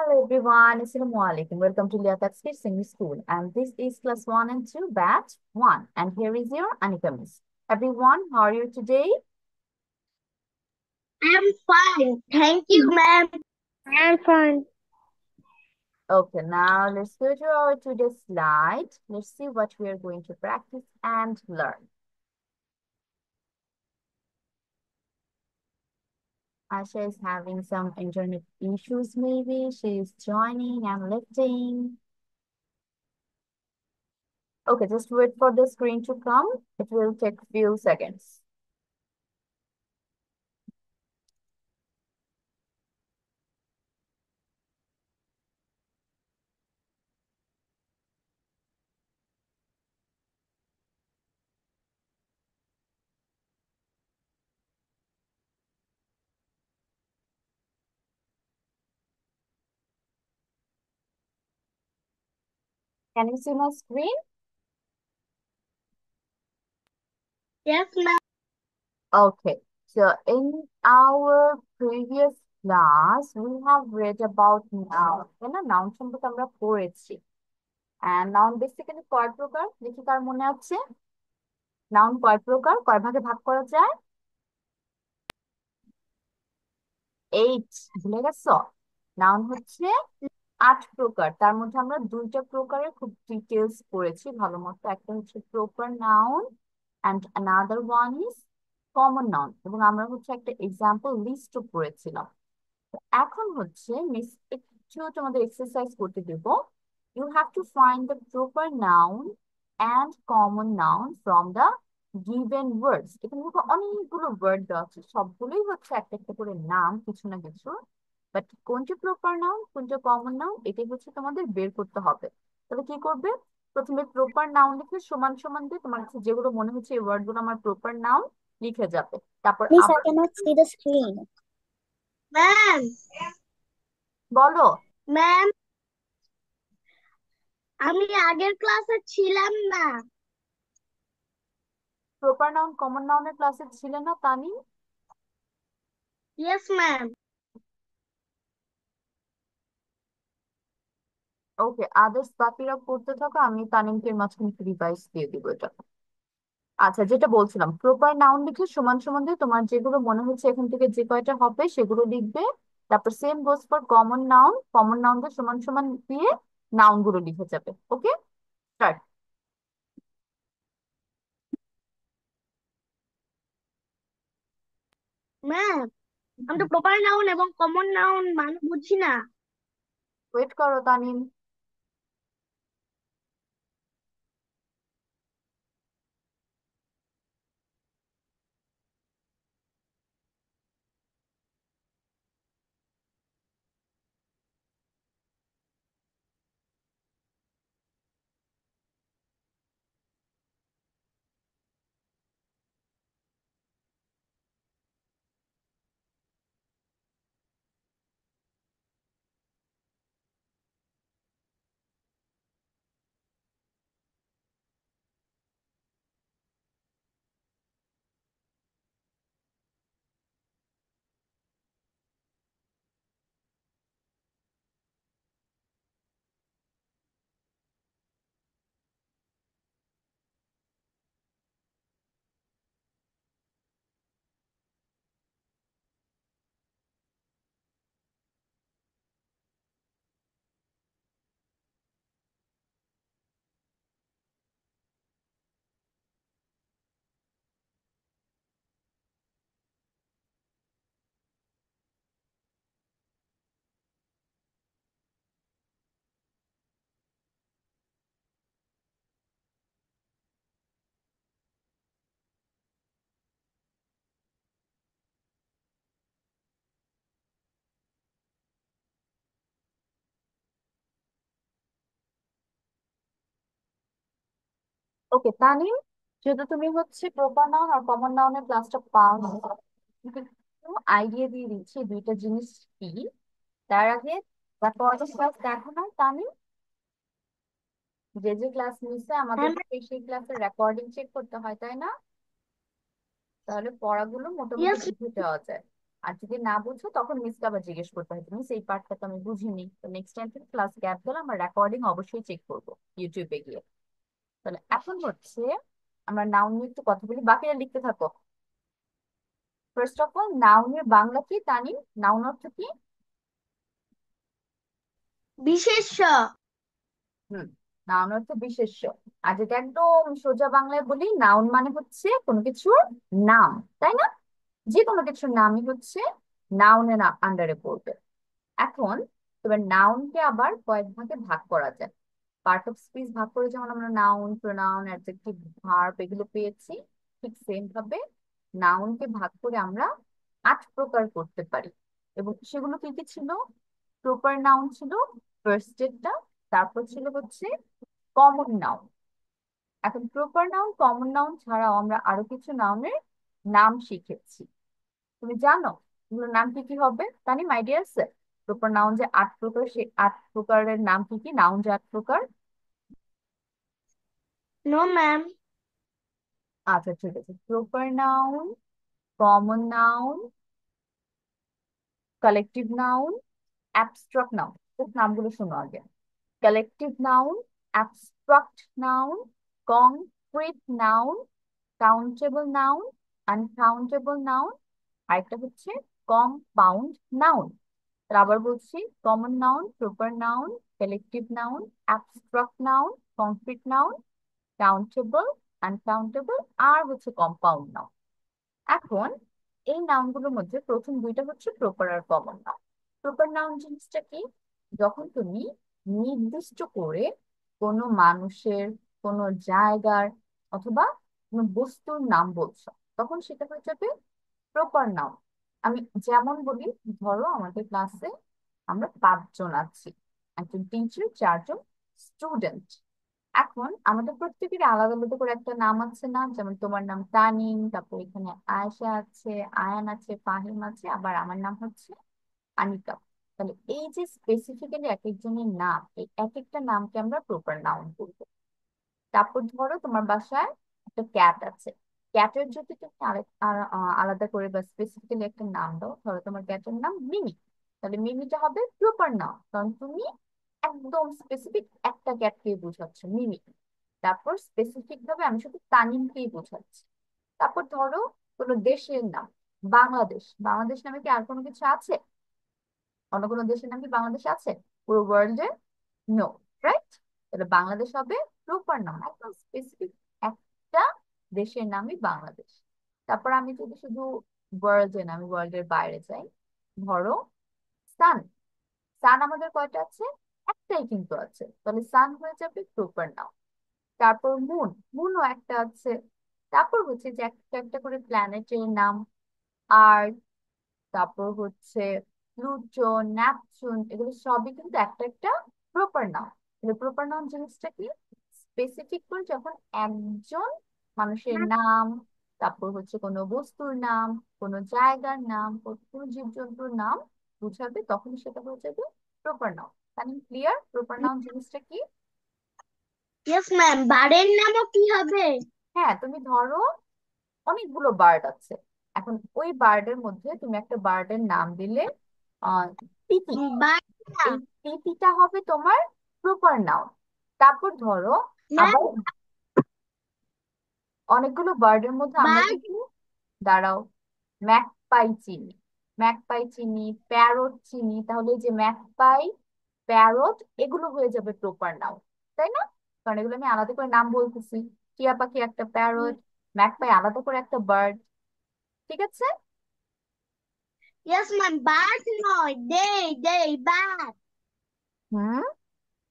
Everyone, Assalamu alaikum. Welcome to Liaquat Kids English School, and this is class 1 and 2, batch 1. And here is your Anika Miss. Everyone, how are you today? I'm fine. Thank you, ma'am. I'm fine. Okay, now let's go to our today's slide. Let's see what we are going to practice and learn. Asha is having some internet issues, maybe. She is joining and lifting. Okay, just wait for the screen to come. It will take few seconds. Can you see my screen? Yes, ma'am. Okay, so in our previous class, we have read about noun. Noun সম্পর্কে আমরা পড়েছি। And noun basically কয় প্রকার? দেখি কার মনে আছে? Noun কয় প্রকার? কয় ভাগে ভাগ করা যায়? 8, ভুলে গেছো? Noun হচ্ছে 8 প্রকার। তার মধ্যে আমরা দুইটা প্রকারের খুব ডিটেলস পড়েছি ভালো মতো। একটা হচ্ছে proper noun and another one is common noun, এবং আমরা হচ্ছে একটা এক্সাম্পল লিস্টও পড়েছিলাম। এখন হচ্ছে মিস একটু তোমাদের এক্সারসাইজ করতে দেব। You have to find the proper noun and common noun from the given words. এখানে দেখো অনেকগুলো ওয়ার্ড দেওয়া আছে, সবগুলোই হচ্ছে একটা একটা করে নাম, কিছু না কিছু। বাট কোনটা প্রপার নাউন কোনটা কমন নাউন এটাই হচ্ছে তোমাদের বের করতে হবে। তাহলে কি করবে? প্রথমে প্রপার নাউন লিখে সমান সমান দিয়ে তোমার কাছে যেগুলো মনে হচ্ছে এই ওয়ার্ড গুলো আমার প্রপার নাউন লিখে যাবে। তারপর Miss, I আবার cannot see the screen. Ma'am, বলো। ম্যাম, আমি আগের ক্লাসে ছিলাম না। প্রপার নাউন কমন নাউনের ক্লাসে ছিলে না Tani? Yes, ma'am. Okay, others বাকিরা পড়তে থাকো, আমি তানিমকে মাঝখানে রিভাইজ দিয়ে দিব এটা। আচ্ছা, যেটা বলছিলাম, প্রপার নাউন লিখে সমান সমান দিয়ে তোমার যেগুলো মনে হচ্ছে এখান থেকে যে কয়টা হবে সেগুলো লিখবে। তারপর same goes for common noun দিয়ে সমান সমান দিয়ে নাউন গুলো লিখে যাবে। ওকে, স্টার্ট। ম্যাম, আমি তো প্রপার নাউন এবং কমন নাউন মানে বুঝি না। ওয়েট করো তানিম। ওকে তানিম, যেহেতু তুমি হচ্ছে প্রপার নাউন আর কমন নাউনের ক্লাসটা পাও, আইডিয়া দিয়ে দিচ্ছি দুইটা জিনিস কি। তার আগে পরের ক্লাস দেখো না তানিম? যে যে ক্লাস নিচ্ছে আমাদের হ্যাঁ, সেই ক্লাসের রেকর্ডিং চেক করতে হয়, তাই না? তাহলে পড়াগুলো মোটামুটি ইয়েস। বুঝে দেওয়া যায়। আর যদি না বুঝো তখন মিসকে আবার জিজ্ঞেস করতে হবে, মিস এই পার্টটা তো আমি বুঝিনি। তো নেক্সট টাইম থেকে ক্লাস গ্যাপ দিলে আমরা রেকর্ডিং অবশ্যই চেক করবো ইউটিউবে গিয়ে। তাহলে এখন হচ্ছে আমরা নাউন নিয়ে একটু কথা বলি, বাকিরা লিখতে থাকো। ফার্স্ট অফ অল, নাউনের বাংলা কি তানিম? নাউন অর্থ কি? বিশেষ্য। হুম, নাউন অর্থ বিশেষ্য। আর যেটা একদম সোজা বাংলায় বলি, নাউন মানে হচ্ছে কোনো কিছুর নাম, তাই না? যে কোনো কিছুর নামই হচ্ছে নাউনের আন্ডারে পড়বে। এখন এবার নাউনকে আবার কয়েক ভাগে ভাগ করা যায়। পার্ট অফ স্পিচ ভাগ করে যেমন আমরা নাউন, প্রোনাউন, অ্যাডজেক্টিভ, ভার্ব এগুলো পেয়েছি, ঠিক সেম ভাবে নাউনকে ভাগ করে আমরা 8 প্রকার করতে পারি। এবং সেগুলো কি কি ছিল? প্রপার নাউন ছিল ফার্স্ট এরটা, তারপর ছিল হচ্ছে কমন নাউন। এখন প্রপার নাউন, কমন নাউন ছাড়াও আমরা আরো কিছু নাউনের নাম শিখেছি। তুমি জানো এগুলোর নাম কি কি হবে? তানিম, আইডিয়া আছে? প্রপার নাউন যে 8 প্রকার, সেই 8 প্রকারের নাম কি কি? নাউন যে 8 প্রকার। No ma'am. আচ্ছা ঠিক আছে, proper noun, common noun, collective noun, abstract noun. নামগুলো শোনো আগে। Collective noun, abstract noun, concrete noun, countable noun, uncountable noun, আরেকটা হচ্ছে কম্পাউন্ড নাউন। তাহলে আবার বলছি, common noun, proper noun, collective noun, abstract noun, concrete noun, countable, uncountable, আর হচ্ছে কম্পাউন্ড নাউন। এখন এই নাউনগুলোর মধ্যে প্রথম দুইটা হচ্ছে প্রপার আর কমন নাউন। প্রপার নাউন জিনিসটা কি? যখন তুমি নির্দিষ্ট করে কোনো মানুষের, কোনো জায়গার অথবা কোনো বস্তুর নাম বলছো, তখন সেটা হয়ে যাবে প্রপার নাউন। আমি যেমন বলি, ধরো আমাদের ক্লাসে আমরা 5 জন আছি, একজন টিচার, 4 জন স্টুডেন্ট। এখন আমাদের প্রত্যেকেরই আলাদা আলাদা করে একটা নাম আছে না? যেমন তোমার নাম তানিম, তারপর এখানে আয়েশা আছে, আয়ান আছে, ফাহিম আছে, আবার আমার নাম হচ্ছে আনিকা। তাহলে এই যে স্পেসিফিক্যালি এক একজনের নাম, এই এক একটা নামকে আমরা প্রপার নাউন বলবো। তারপর ধরো তোমার বাসায় একটা ক্যাট আছে, ক্যাটের যদি তুমি আলাদা করে বা স্পেসিফিক্যালি একটা নাম দাও, ধরো তোমার ক্যাটের নাম মিমি, তাহলে মিমিটা হবে প্রপার নাউন, কারণ তুমি একদম স্পেসিফিক একটা ক্যাটকে বোঝাচ্ছ, মিমি। তারপর স্পেসিফিক ভাবে আমি শুধু তানিমকেই বোঝাচ্ছি। তারপর ধরো কোনো দেশের নাম, বাংলাদেশ, বাংলাদেশ নামে কি আর কোনো কিছু আছে? অন্য কোনো দেশের নাম কি বাংলাদেশ আছে পুরো ওয়ার্ল্ডে? No, right? তাহলে বাংলাদেশ হবে প্রপার নাম, একদম স্পেসিফিক একটা দেশের নামই বাংলাদেশ। তারপর আমি যদি শুধু ওয়ার্ল্ডে না, আমি ওয়ার্ল্ডের বাইরে যাই, ধরো সান, সান আমাদের কয়টা আছে? একটাই কিন্তু আছে, তাহলে সান হয়ে যাবে প্রপার নাম। তারপর মুন, মুনও একটা আছে। তারপর হচ্ছে যে একটা একটা করে প্ল্যানেটের নাম, আর তারপর হচ্ছে প্লুটো, নেপচুন, এগুলো সবই কিন্তু একটা একটা প্রপার নাউন। প্রপার নাউন জিনিসটা কি? স্পেসিফিক করে যখন একজন মানুষের নাম, তারপর হচ্ছে কোনো বস্তুর নাম, কোনো জায়গার নাম, কোনো জীবজন্তুর নাম বুঝাবে, তখন সেটা হয়ে যাবে প্রপার নাউন। তাহলে ক্লিয়ার প্রপার নাউন জিনিসটা কি? ইয়েস ম্যাম, বারের নামও কি হবে? হ্যাঁ, তুমি ধরো অনেকগুলো বার্ড আছে, এখন ওই বার্ডের মধ্যে তুমি একটা বার্ডের নাম দিলে, আহ তিতি, বার না। এই তিতিটা হবে তোমার প্রপার নাউন। তারপর ধরো ম্যাম, আবার অনেকগুলো বার্ডের মধ্যে আমরা বার। যদি, দাঁড়াও, ম্যাকপাই চিনি, ম্যাকপাই চিনি, প্যারট চিনি, তাহলে এই যে ম্যাকপাই, প্যারট, এগুলো হয়ে যাবে প্রপার নাউন, তাই না? কারণ এগুলো আমি আলাদা করে নাম বলতেছি। টিয়া পাখি একটা প্যারট, ম্যাকপাই আলাদা করে একটা বার্ড। ঠিক আছে? ইয়েস ম্যাম, বার নয়, দে, দে, বার। হুম।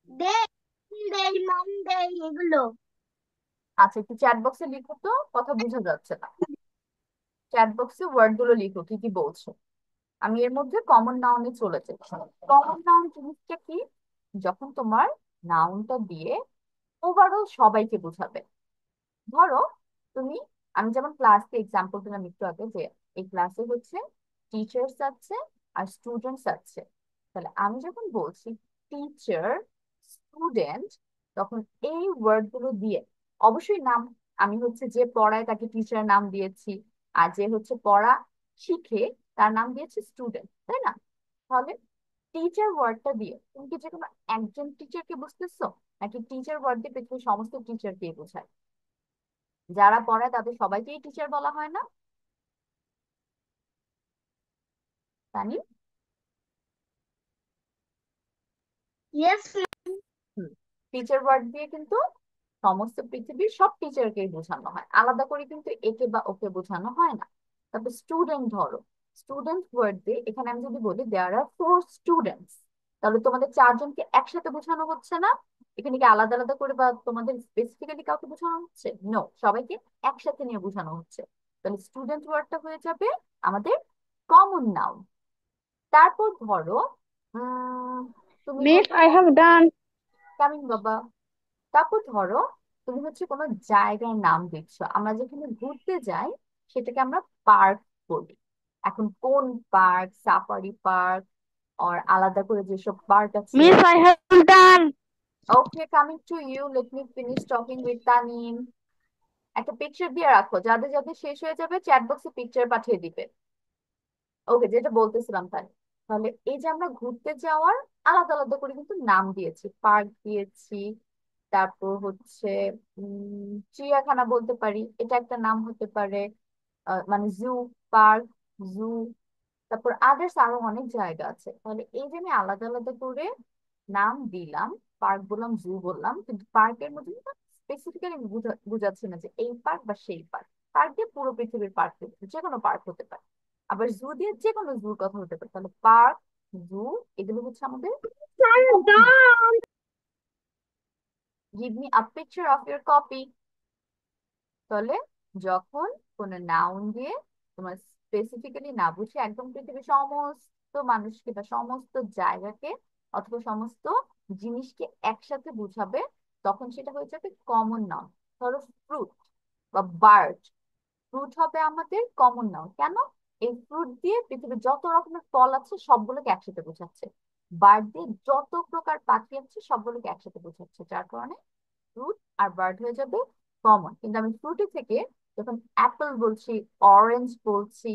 দে, দে, মানডে, এগুলো। আচ্ছা, একটু চ্যাট বক্সে লিখো তো, কথা বোঝা যাচ্ছে না। চ্যাট বক্সে ওয়ার্ড গুলো লিখো, কি কি বলছো। আমি এর মধ্যে কমন নাউনে চলে যাচ্ছি। কমন নাউন জিনিসটা কি? যখন তোমার নাউনটা দিয়ে ওভারঅল সবাইকে বোঝাবে। ধরো তুমি, আমি যেমন ক্লাসকে এক্সাম্পল দিলাম একটু আগে, যে এই ক্লাসে হচ্ছে টিচার্স আছে আর স্টুডেন্টস আছে। তাহলে আমি যখন বলছি টিচার, স্টুডেন্ট, তখন এই ওয়ার্ড গুলো দিয়ে অবশ্যই নাম, আমি হচ্ছে যে পড়ায় তাকে টিচার নাম দিয়েছি, আর যে হচ্ছে পড়া শিখে তার নাম দিয়েছি স্টুডেন্ট, তাই না? তাহলে টিচার ওয়ার্ডটা দিয়ে তুমি কি যে কোনো একজন টিচারকে বুঝতেছো, নাকি টিচার ওয়ার্ড দিয়ে পৃথিবীর সমস্ত টিচারকে বোঝায়? যারা পড়ায় তাদের সবাইকেই টিচার বলা হয় না, জানি? ইয়েস। টিচার ওয়ার্ড দিয়ে কিন্তু সমস্ত পৃথিবীর সব টিচারকেই বোঝানো হয়, আলাদা করে কিন্তু একে বা ওকে বোঝানো হয় না। তারপর স্টুডেন্ট ধরো, স্টুডেন্ট ওয়ার্ড দিয়ে এখানে আমি যদি বলি দেয়ার আর ফোর স্টুডেন্টস, তাহলে তোমাদের চারজনকে একসাথে বোঝানো হচ্ছে না? এখানে কি আলাদা আলাদা করে বা তোমাদের স্পেসিফিক্যালি কাউকে বোঝানো হচ্ছে? নো, সবাইকে একসাথে নিয়ে বোঝানো হচ্ছে। তাহলে স্টুডেন্ট ওয়ার্ডটা হয়ে যাবে আমাদের কমন নাউন। তারপর ধরো উম তুমি মিস হচ্ছে আই হ্যাভ ডান। কামিং বাবা। তারপর ধরো তুমি হচ্ছে কোনো জায়গার নাম দিচ্ছ, আমরা যেখানে ঘুরতে যাই সেটাকে আমরা পার্ক বলি। এখন কোন পার্ক, সাফারি পার্ক আর আলাদা করে যেসব পার্ক আছে। Miss I have done. Okay, coming to you, let me finish talking with Tanim. একটা পিকচার দিয়ে রাখো, যাদের যাদের শেষ হয়ে যাবে চ্যাট বক্সে পিকচার পাঠিয়ে দিবে। ওকে, যেটা বলতেছিলাম তাই। তাহলে এই যে আমরা ঘুরতে যাওয়ার আলাদা আলাদা করে কিন্তু নাম দিয়েছি, পার্ক দিয়েছি, তারপর হচ্ছে চিড়িয়াখানা বলতে পারি, এটা একটা নাম হতে পারে, মানে জু, পার্ক, জু। তারপর আদার্স আরো অনেক জায়গা আছে। তাহলে এই যে আমি আলাদা আলাদা করে নাম দিলাম, পার্ক বললাম, জু বললাম, কিন্তু পার্কের মধ্যে স্পেসিফিক্যালি বুঝাচ্ছি না যে এই পার্ক বা সেই পার্ক। পার্ক দিয়ে পুরো পৃথিবীর পার্ক, যে কোনো পার্ক হতে পারে। আবার জু দিয়ে যে কোনো জুর কথা হতে পারে। তাহলে পার্ক, জু, এগুলো হচ্ছে আমাদের কমন নাম। Done. Give me a picture of your copy. তাহলে যখন কোনো নাউন দিয়ে তোমার স্পেসিফিক্যালি না বুঝে একদম পৃথিবীর সমস্ত মানুষকে বা সমস্ত জায়গাকে অথবা সমস্ত জিনিসকে একসাথে বুঝাবে, তখন সেটা হয়ে যাবে কমন নাউন। ধরো ফ্রুট বা বার্ড, ফ্রুট হবে আমাদের কমন নাউন। কেন? এই ফ্রুট দিয়ে পৃথিবীর যত রকমের ফল আছে সবগুলোকে একসাথে বোঝাচ্ছে। বার্ড দিয়ে যত প্রকার পাখি আছে সবগুলোকে একসাথে বোঝাচ্ছে, যার কারণে ফ্রুট আর বার্ড হয়ে যাবে কমন। কিন্তু আমি ফ্রুটি থেকে যখন অ্যাপেল বলছি, অরেঞ্জ বলছি,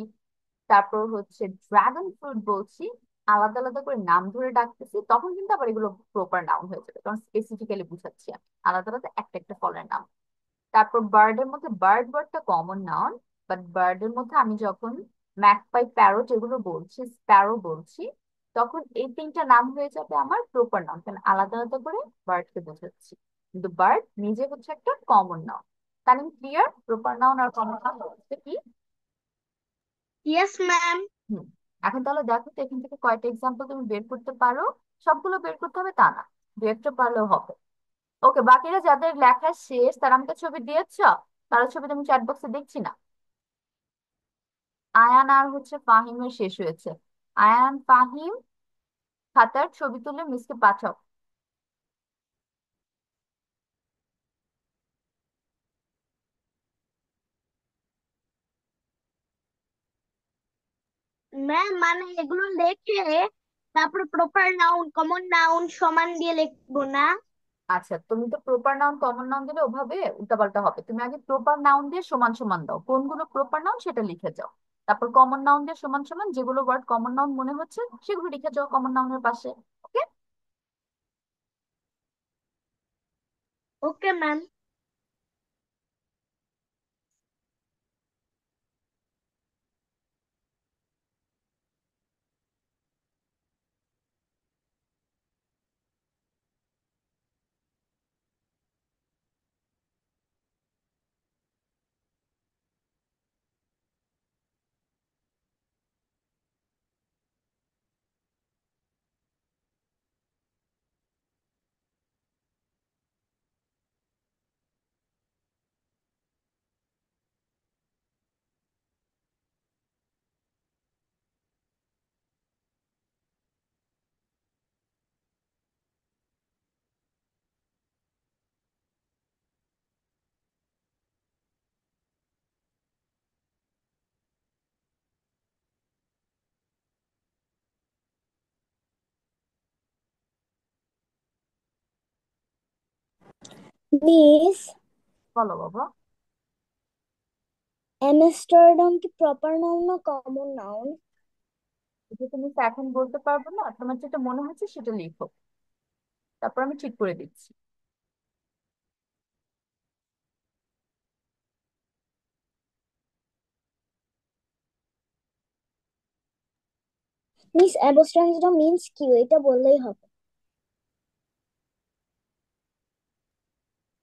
তারপর হচ্ছে ড্রাগন ফ্রুট বলছি, আলাদা আলাদা করে নাম ধরে ডাকতেছি, তখন কিন্তু আবার এগুলো প্রপার নাউন হয়ে যাবে, কারণ স্পেসিফিক্যালি বুঝাচ্ছি আমি আলাদা আলাদা একটা একটা ফলের নাম। তারপর বার্ডের মধ্যে বার্ড ওয়ার্ডটা কমন নাউন, বাট বার্ডের মধ্যে আমি যখন ম্যাকপাই, প্যারট এগুলো বলছি, স্প্যারো বলছি, তখন এই তিনটা নাম হয়ে যাবে আমার প্রপার নাউন, কারণ আলাদা আলাদা করে বার্ডকে বোঝাচ্ছি। কিন্তু বার্ড নিজে হচ্ছে একটা কমন নাউন। তাহলে ক্লিয়ার প্রপার নাউন আর কমন নাউন হচ্ছে কি? Yes ma'am. হুম। এখন তাহলে দেখো তো এখান থেকে কয়টা এক্সাম্পল তুমি বের করতে পারো। সবগুলো বের করতে হবে তা না, দু একটা পারলেও হবে। ওকে, বাকিরা যাদের লেখা শেষ তারা আমাকে ছবি দিয়েছ, তারা ছবি তুমি চ্যাট বক্সে দেখছি না। আয়ান আর হচ্ছে ফাহিমের শেষ হয়েছে। আয়ান, ফাহিম, খাতার ছবি তুলে মিসকে পাঠাও। ম্যাম মানে এগুলো লেখে তারপরে প্রপার নাউন কমন নাউন সমান দিয়ে লিখবো না? আচ্ছা, তুমি তো প্রপার নাউন কমন নাউন দিলে ওভাবে উল্টাপাল্টা হবে। তুমি আগে প্রপার নাউন দিয়ে সমান সমান দাও, কোনগুলো প্রপার নাউন সেটা লিখে যাও। তারপর কমন নাউন দিয়ে সমান সমান যেগুলো ওয়ার্ড কমন নাউন মনে হচ্ছে সেগুলো লিখে যাও কমন নাউনের পাশে। ওকে। Okay ma'am. মিস, বলো বাবা। অ্যামস্টারডাম কি প্রপার নাউন না কমন নাউন? এটা তুমি তো এখন বলতে পারবো না, তোমার যেটা মনে হচ্ছে সেটা লিখো, তারপর আমি ঠিক করে দিচ্ছি। মিস অ্যাবস্ট্রাকশন মিন্স কি এটা বললেই হবে।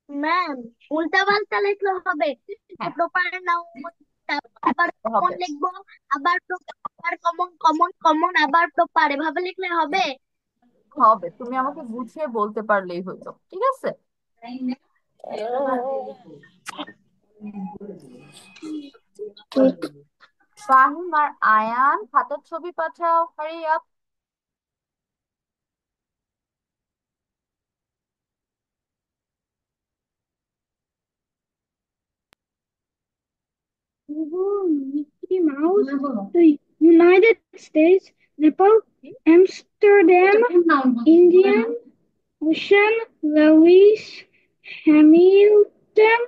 ম্যাম, উল্টা পাল্টা লিখলে হবে। হ্যাঁ, প্রপার নাউন, আবার কমন হবে লিখবো, আবার আবার কমন কমন কমন আবার প্রপার, এভাবে লিখলে হবে। হবে, তুমি আমাকে বুঝিয়ে বলতে পারলেই হইলো, ঠিক আছে। ফাহিম আর আয়ান খাতার ছবি পাঠাও, hurry up. Mickey Mouse, the United States, Nepal, Amsterdam, Indian Ocean, Lewis Hamilton,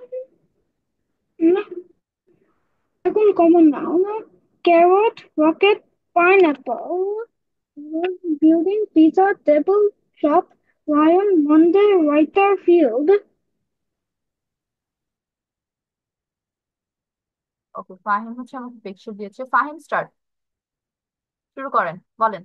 এখন common noun, carrot, rocket, pineapple, building, pizza, table, shop, lion, Monday, writer, field. ওকে, ফাহিম হচ্ছে আমাকে পিকচার দিয়েছে। ফাহিম স্টার্ট, শুরু করেন, বলেন।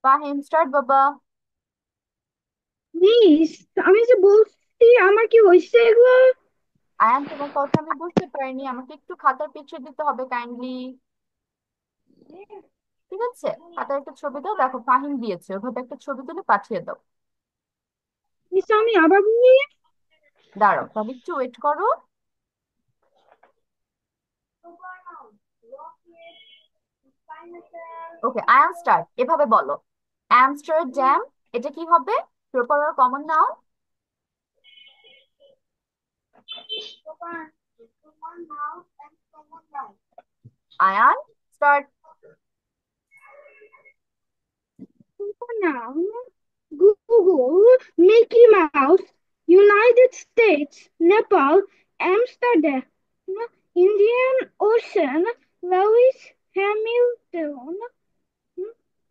ফাহিম স্টার্ট বাবা। মিস, আমি যে বলছি আমার কি হয়েছে এগুলো? আয়ান, তোমার কথা আমি বুঝতে পারিনি, আমাকে একটু খাতার পিকচার দিতে হবে কাইন্ডলি। ঠিক আছে, খাতার একটা ছবি দাও, দেখো ফাহিম দিয়েছে, ওভাবে একটা ছবি তুলে পাঠিয়ে দাও। মিস আমি আবার বলি। দাঁড়াও, তাহলে একটু ওয়েট করো। ওকে, আয়ান স্টার্ট, এভাবে বলো। আমস্টারডাম, এটা কি হবে? প্রপার আর common noun? Ayan start. Now, Google, Mickey Mouse, United States, Nepal, Amsterdam, Indian Ocean, Lewis Hamilton,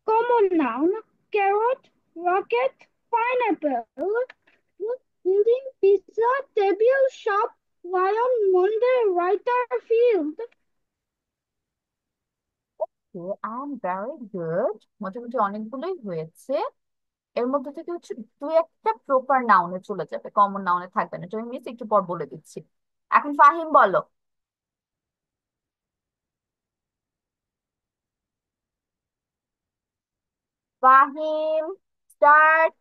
common noun, carrot, rocket, pineapple, building, pizza, table, shop, lion, Monday, writer, field. I am very good, মোটামুটি অনেকগুলোই হয়েছে। এর মধ্যে থেকে হচ্ছে দুই একটা proper নাউনে চলে যাবে, কমন নাউনে থাকবে না, তুমি মিস একটু পর বলে দিচ্ছি। এখন ফাহিম বলো। Fahim start.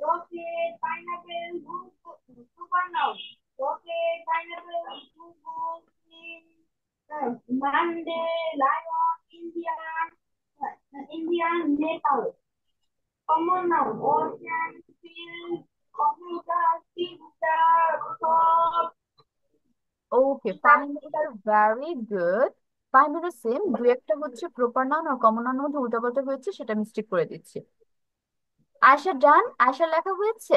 Rocket, pineapple, super noun. Rocket, pineapple, Monday, lion, Indian, Nepal. Common noun, ocean, field, computer, pizza, shop. Okay Fahim, you very good. ফাহিমের সেম দুই একটা হচ্ছে প্রপার নাউন আর কমন নাউনের মধ্যে উল্টাপাল্টা হয়েছে, সেটা মিস্টেক করে দিচ্ছি। আয়শা ডান, আয়শা লেখা হয়েছে।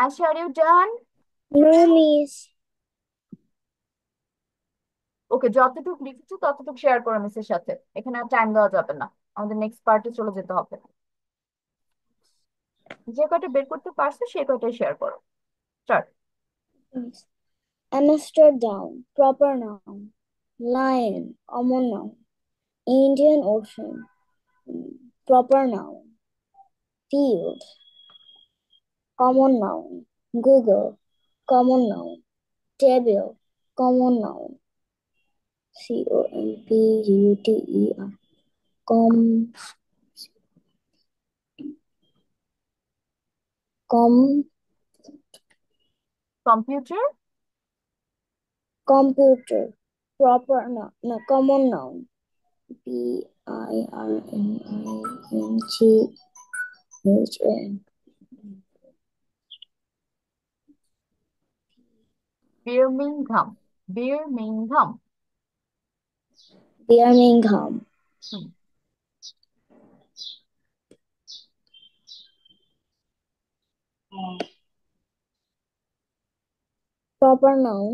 Ayesha, are you done? No, miss. Okay, যতটুকু লিখেছো ততটুকু শেয়ার করো মিসের সাথে, এখানে আর টাইম দেওয়া যাবে না, আমাদের নেক্সট পার্টে চলে যেতে হবে। যে কয়টা বের করতে পারছো সেই কয়টাই শেয়ার করো। Start. Amsterdam, proper noun. Lion, common noun. Indian Ocean, proper noun. Field, common noun. Google, common noun. Table, common noun. Computer. Com, com, computer. computer. Proper noun. No, common noun. Pirmingh. বিরমিংহাম। বিরমিংহাম। Birmingham. হুম। Proper noun.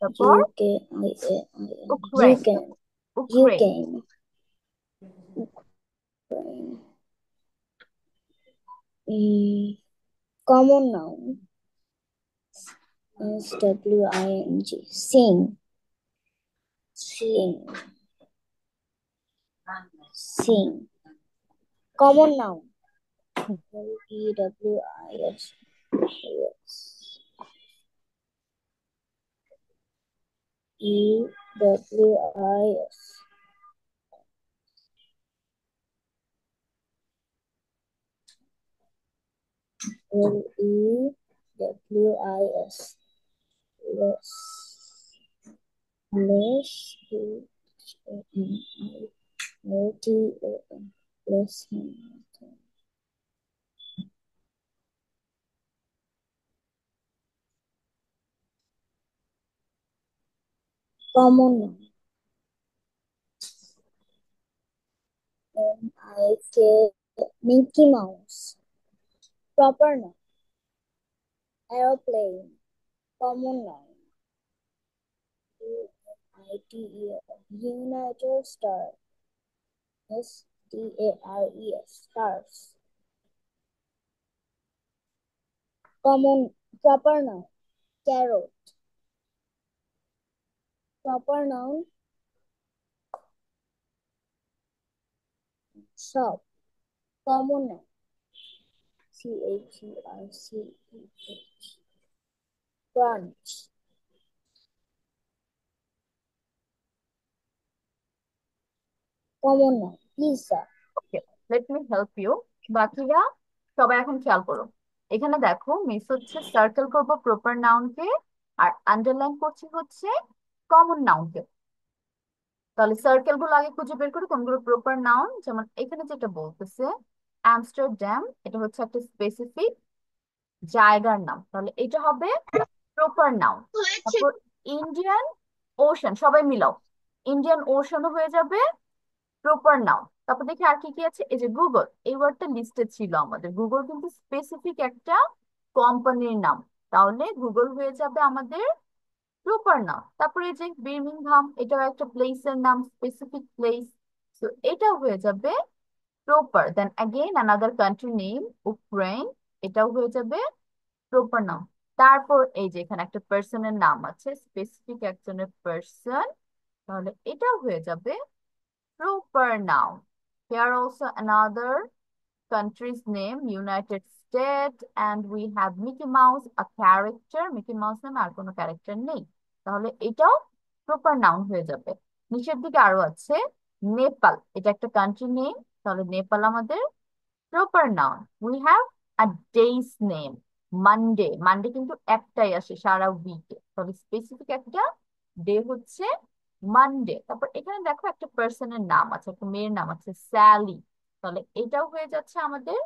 তারপর Ukraine. Ukraine. Ukraine. Ukraine. Mm, common noun is WING. Sing. Sing. Sing. Common noun. Hmm, LEWIS. Yes. EWIS. LEWIS. Less. Less. LTON. Less. Common noun. MIK. Mickey Mouse. Proper noun. Aeroplane. Common noun. United States. STARES. Stars. Common. Proper noun. Carrot. Proper noun. Shop. Common noun. CHERCH. Crunch. Common noun. Pizza. Okay, let me help you. বাকিরা সবাই এখন খেয়াল করো। এখানে দেখো, miss হচ্ছে circle করবো proper নাউনকে, আর underline করছি হচ্ছে কমন নাউনকে। তাহলে সার্কেল গুলো আগে খুঁজে বের করি কোনগুলো প্রপার নাউন। যেমন এখানে যেটা বলতেছে আমস্টারডাম, এটা হচ্ছে একটা স্পেসিফিক জায়গার নাম, তাহলে এটা হবে প্রপার নাউন। হয়েছে। তারপর ইন্ডিয়ান ওশান, সবাই মিলাও, ইন্ডিয়ান ওশানও হয়ে যাবে প্রপার নাউন। তারপর দেখি আর কি কি আছে, এই যে গুগল, এই ওয়ার্ডটা লিস্টে ছিল আমাদের। গুগল কিন্তু স্পেসিফিক একটা কোম্পানির নাম, তাহলে গুগল হয়ে যাবে আমাদের প্রপার নাউন। তারপরে এই যে বির্মিংহাম, এটাও একটা প্লেসের নাম, স্পেসিফিক প্লেস, তো এটাও হয়ে যাবে proper. Then again another country name Ukraine, এটাও হয়ে যাবে প্রপার নাউন। তারপর এই যে এখানে একটা পার্সনের নাম আছে, স্পেসিফিক একজনের পার্সন, তাহলে এটাও হয়ে যাবে proper noun. Here also another country's name, United States, and we have Mickey Mouse, a character. Mickey Mouse নামে আর কোনো ক্যারেক্টার নেই, তাহলে এটাও প্রপার নাউন হয়ে যাবে। নিচের দিকে আরো আছে নেপাল, এটা একটা কান্ট্রি নেম, তাহলে নেপাল আমাদের proper noun. We have a days name, Monday. Monday কিন্তু একটাই আসে সারা উইকে, তবে স্পেসিফিক একটা ডে হচ্ছে মানডে। তারপর এখানে দেখো একটা পার্সনের নাম আছে, একটা মেয়ের নাম আছে স্যালি, তাহলে এটাও হয়ে যাচ্ছে আমাদের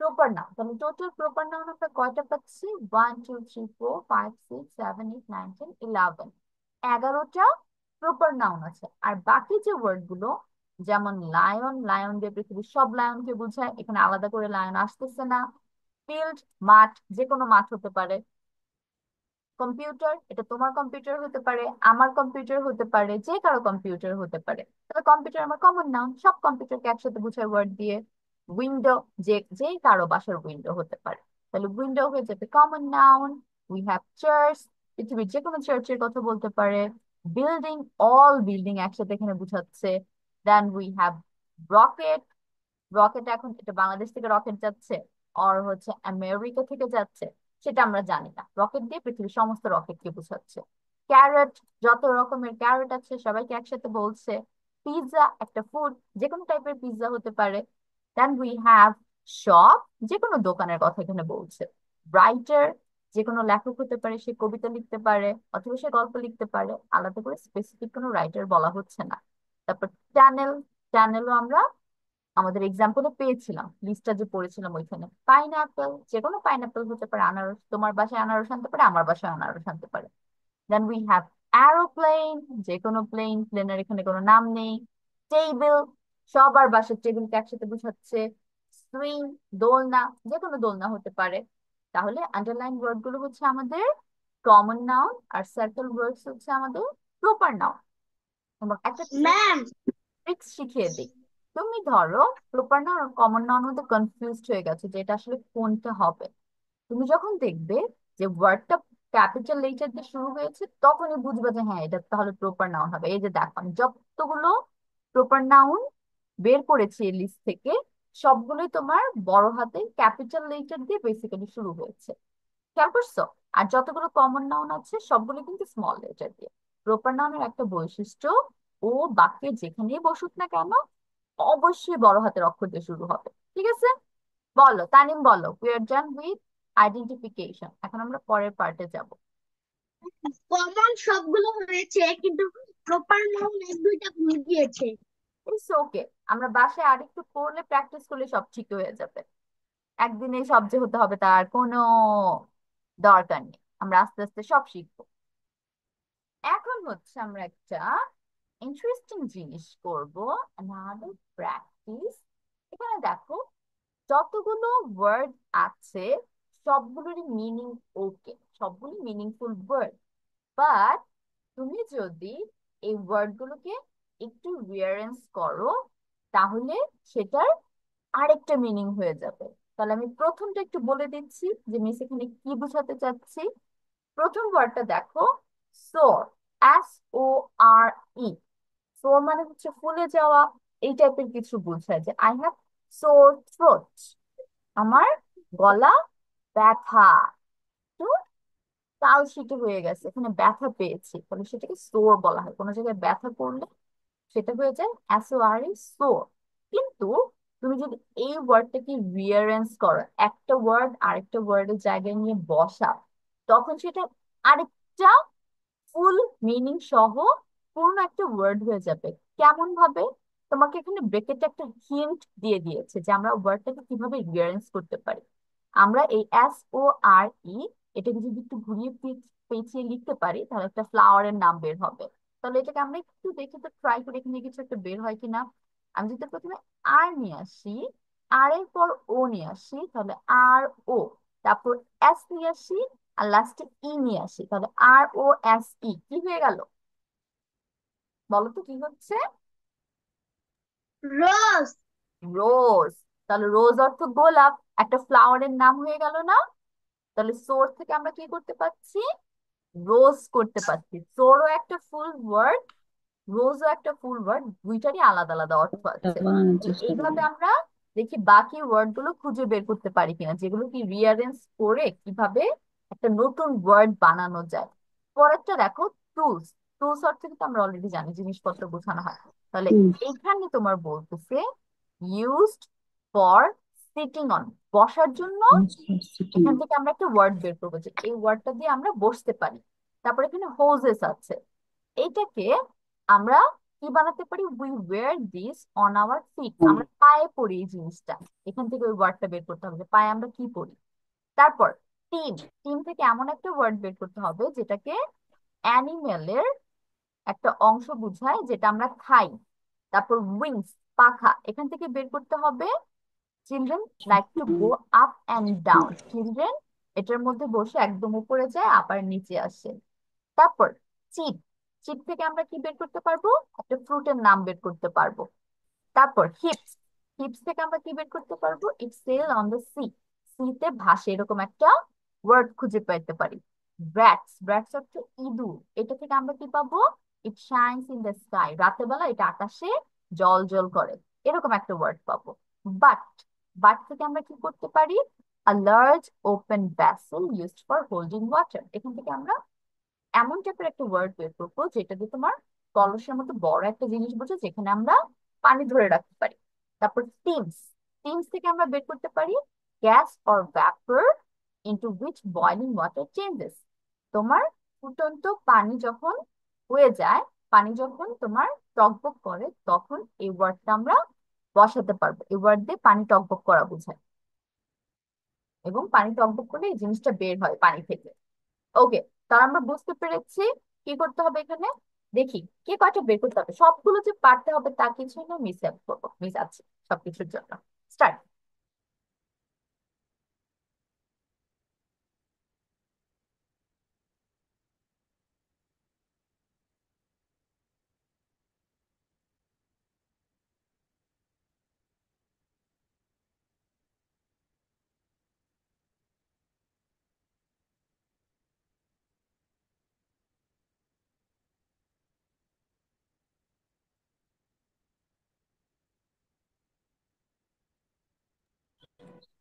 প্রপার নাউন। তাহলে টোটাল প্রপার নাউন আমরা কয়টা পাচ্ছি, 1 2 3 4 5 6 7 8 9 10 11, 11টা প্রপার নাউন আছে। আর বাকি যে ওয়ার্ড গুলো, যেমন লায়ন, লায়ন দিয়ে পৃথিবীর সব লায়নকে বোঝায়, এখানে আলাদা করে লায়ন আসতেছে না। ফিল্ড, মাঠ, যে কোনো মাঠ হতে পারে। কম্পিউটার, এটা তোমার কম্পিউটার হতে পারে, আমার কম্পিউটার হতে পারে, যে কারো কম্পিউটার হতে পারে। তবে কম্পিউটার আমার কমন নাউন, সব কম্পিউটারকে একসাথে বোঝায় ওয়ার্ড দিয়ে। উইন্ডো, যে যে কারো বাসার উইন্ডো হতে পারে, তাহলে উইন্ডো হয়ে যাবে common noun. We have church, পৃথিবীর যে কোনো চার্চের কথা বলতে পারে। বিল্ডিং, অল বিল্ডিং একসাথে এখানে বুঝাচ্ছে। Then we have rocket. Rocket, এখন এটা বাংলাদেশ থেকে রকেট যাচ্ছে আর হচ্ছে আমেরিকা থেকে যাচ্ছে, সেটা আমরা জানি না। রকেট দিয়ে পৃথিবীর সমস্ত রকেটকে বোঝাচ্ছে। ক্যারট, যত রকমের ক্যারট আছে সবাইকে একসাথে বলছে। পিৎজা, একটা ফুড, যে কোনো টাইপের পিৎজা হতে পারে। দেন উই হ্যাভ শপ, যে কোনো দোকানের কথা এখানে বলছে। রাইটার, যে কোনো লেখক হতে পারে, সে কবিতা লিখতে পারে অথবা সে গল্প লিখতে পারে, আলাদা করে স্পেসিফিক কোনো রাইটার বলা হচ্ছে না। তারপর টানেল, টানেলও আমরা আমাদের এক্সাম্পলে পেয়েছিলাম, লিস্টটা যে পড়েছিলাম ওইখানে। পাইনাপেল, যে কোনো পাইনাপেল হতে পারে, আনারস তোমার বাসায় আনারস আনতে পারে, আমার বাসায় আনারস আনতে পারে। দেন উই হ্যাভ অ্যারোপ্লেন, যে কোনো প্লেন, প্লেনের এখানে কোনো নাম নেই। টেবিল, সবার বাসার টেবিলকে একসাথে বুঝাচ্ছে। সুইং, দোলনা, যে কোনো দোলনা হতে পারে। তাহলে আন্ডারলাইন ওয়ার্ড গুলো হচ্ছে আমাদের কমন নাউন, আর সার্কেল ওয়ার্ডস হচ্ছে আমাদের প্রপার নাউন। এবং একটা ম্যাম। ট্রিক্স শিখিয়ে দিই। তুমি ধরো প্রপার নাউন আর কমন নাউন মধ্যে কনফিউজড হয়ে গেছে যে এটা আসলে কোনটা হবে। তুমি যখন দেখবে যে ওয়ার্ডটা ক্যাপিটাল লেটার দিয়ে শুরু হয়েছে, তখনই বুঝবে যে হ্যাঁ এটা তাহলে প্রপার নাউন হবে। এই যে দেখো আমি যতগুলো প্রপার নাউন বের করেছি এই লিস্ট থেকে, সবগুলোই তোমার বড় হাতে ক্যাপিটাল লেটার দিয়ে বেসিক্যালি শুরু হয়েছে। খেয়াল করছো? আর যতগুলো কমন নাউন আছে সবগুলো কিন্তু স্মল লেটার দিয়ে। প্রপার নাউনের একটা বৈশিষ্ট্য, ও বাক্যে যেখানেই বসুক না কেন অবশ্যই বড় হাতের অক্ষর দিয়ে শুরু হবে। ঠিক আছে? বলো তানিম, বলো। We are done with identification, এখন আমরা পরের পার্টে যাব। কমন সবগুলো হয়েছে, কিন্তু প্রপার নাউন এক দুইটা ভুল গিয়েছে। ইটস ওকে, আমরা বাসায় আরেকটু পড়লে প্র্যাকটিস করলে সব ঠিক হয়ে যাবে। একদিনে সব যে হতে হবে তার কোনো দরকার নেই, আমরা আস্তে আস্তে সব শিখবো। এখন হচ্ছে আমরা একটা ইন্টারেস্টিং জিনিস করব, another প্র্যাকটিস। এখানে দেখো যতগুলো ওয়ার্ড আছে সবগুলোরই মিনিং ওকে, সবগুলো মিনিংফুল ওয়ার্ড। বাট তুমি যদি এই ওয়ার্ড গুলোকে একটু রিয়ারেন্স করো, তাহলে সেটার আরেকটা মিনিং হয়ে যাবে। তাহলে আমি প্রথমটা একটু বলে দিচ্ছি যে মিস এখানে কি বোঝাতে চাচ্ছি। প্রথম ওয়ার্ডটা দেখো, সোর, SORE। সোর মানে হচ্ছে ফুলে যাওয়া, এই টাইপের কিছু বোঝায় যে আই হ্যাভ সোর থ্রোট, আমার গলা ব্যথা, তো কালশিটে হয়ে গেছে, এখানে ব্যথা পেয়েছি, তাহলে সেটাকে সোর বলা হয়। কোনো জায়গায় ব্যথা করলে সেটা হয়ে যায় SORE, সোর। কিন্তু তুমি যদি এই ওয়ার্ডটাকে রিয়ারেন্স করো, একটা ওয়ার্ড আরেকটা ওয়ার্ডের জায়গায় নিয়ে বসা, তখন সেটা আরেকটা ফুল মিনিং সহ পূর্ণ একটা ওয়ার্ড হয়ে যাবে। কেমন ভাবে? তোমাকে এখানে ব্রেকেটে একটা হিন্ট দিয়ে দিয়েছে যে আমরা ওয়ার্ডটাকে কিভাবে রিয়ারেন্স করতে পারি। আমরা এই SORE এটাকে যদি একটু ঘুরিয়ে পেঁচিয়ে লিখতে পারি, তাহলে একটা ফ্লাওয়ারের নাম বের হবে। তাহলে এটাকে আমরা একটু দেখে তো ট্রাই করে এখানে কিছু একটা বের হয় কিনা। আমি যদি প্রথমে আর নিয়ে আসি, আর এর পর ও নিয়ে আসি, তাহলে RO, তারপর এস নিয়ে আসি, আর লাস্টে ই নিয়ে আসি, তাহলে ROSE কি হয়ে গেল? বলো তো কি হচ্ছে? রোজ। রোজ। তাহলে রোজ অর্থ গোলাপ, একটা ফ্লাওয়ারের নাম হয়ে গেল না? তাহলে সোর থেকে আমরা কি করতে পারছি? রোজ করতে পারছি। সোরও একটা ফুল ওয়ার্ড, রোজও একটা ফুল ওয়ার্ড, দুইটারই আলাদা আলাদা অর্থ আছে। বানানোর তাহলে চেষ্টা এইভাবে করি। আমরা দেখি বাকি ওয়ার্ড গুলো খুঁজে বের করতে পারি কিনা, যেগুলো কি রিয়ারেন্স করে কিভাবে একটা নতুন ওয়ার্ড বানানো যায়। পরেরটা দেখো, টুলস। টুলস অর্থ কিন্তু আমরা অলরেডি জানি জিনিসপত্র বোঝানো হয়। তাহলে Tools. এইখানে তোমার বলতেছে ইউজড ফর সিটিং অন, বসার জন্য। Tools for sitting. এখান থেকে আমরা একটা ওয়ার্ড বের করবো যে এই ওয়ার্ডটা দিয়ে আমরা বসতে পারি। তারপর এখানে হোজেস আছে, এইটাকে আমরা কি বানাতে পারি? We wear this on our feet, আমরা পায়ে পরি এই জিনিসটা। এখান থেকে ওই ওয়ার্ডটা বের করতে হবে যে পায়ে আমরা কি পরি। তারপর টিম, টিম থেকে এমন একটা ওয়ার্ড বের করতে হবে যেটাকে অ্যানিমেলের একটা অংশ বুঝায় যেটা আমরা খাই। তারপর উইংস, পাখা, এখান থেকে বের করতে হবে children like to go up and down, children এটার মধ্যে বসে একদম উপরে যায় আবার নিচে আসে। তারপর চিপ, চিপ থেকে আমরা কি বের করতে পারবো? একটা ফ্রুটের নাম বের করতে পারবো। তারপর হিপস, হিপস থেকে আমরা কি বের করতে পারবো? ইট সেল অন দ্য সি, সিতে ভাসে, এরকম একটা ওয়ার্ড খুঁজে পেতে পারি। ব্র্যাটস, ব্র্যাটস হচ্ছে ইঁদুর, এটা থেকে আমরা কি পাবো? ইট শাইনস ইন দ্য স্কাই, রাতের বেলা এটা আকাশে জল জল করে, এরকম একটা ওয়ার্ড পাবো। বাট, বাট থেকে আমরা কি করতে পারি? A large open vessel used for holding water, এখান থেকে আমরা এমন টাইপের একটা ওয়ার্ড বের করবো যেটা দিয়ে তোমার কলসের মতো বড় একটা জিনিস বোঝো যেখানে আমরা পানি ধরে রাখতে পারি। তারপর টিমস, টিমস থেকে আমরা বের করতে পারি gas or vapour into which boiling water changes, তোমার ফুটন্ত পানি যখন হয়ে যায়, পানি যখন তোমার টকবক করে, তখন এই ওয়ার্ডটা আমরা বসাতে পারবো। এই ওয়ার্ড দিয়ে পানি টকবক করা বোঝায়, এবং পানি টকবক করলে এই জিনিসটা বের হয় পানি থেকে। ওকে, তাহলে আমরা বুঝতে পেরেছি কি করতে হবে এখানে। দেখি কে কয়টা বের করতে হবে, সবগুলো যে পারতে হবে তা কিছু না, মিস হেল্প করবো, মিস আছে সবকিছুর জন্য। স্টার্ট।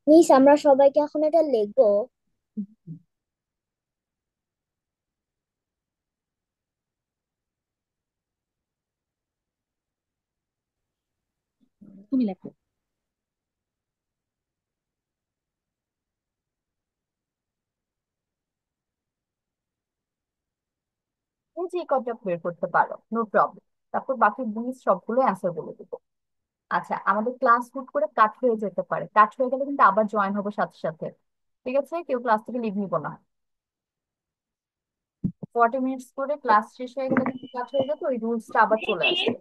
মিস, আমরা সবাইকে এখন এটা লিখবো? তুমি লেখো। এই যে কয়টা বের করতে পারো, নো প্রবলেম। তারপর বাকি মিস সবগুলো অ্যান্সার বলে দিব। আচ্ছা, আমাদের ক্লাস হুট করে কাট হয়ে যেতে পারে, কাট হয়ে গেলে কিন্তু আবার জয়েন হবো সাথে সাথে। ঠিক আছে, কেউ ক্লাস থেকে লিভ নিবো না। 40 মিনিটস করে ক্লাস শেষ হয়ে গেলে কিন্তু কাট হয়ে যাবে, ওই রুলসটা আবার চলে আসবে।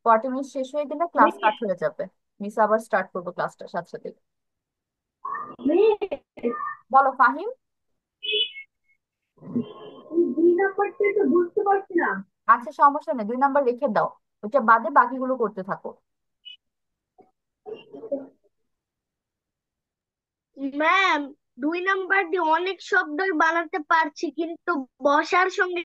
40 মিনিট শেষ হয়ে গেলে ক্লাস কাট হয়ে যাবে, মিস আবার স্টার্ট করবো ক্লাসটা সাথে সাথে। বলো ফাহিম। 2 নাম্বারটা তো বুঝতে পারছি না। আচ্ছা সমস্যা নেই, 2 নাম্বার রেখে দাও, ওইটা বাদে বাকিগুলো করতে থাকো। ম্যাম, 2 নাম্বার দিয়ে অনেক শব্দই বানাতে পারছি, কিন্তু বসার সঙ্গে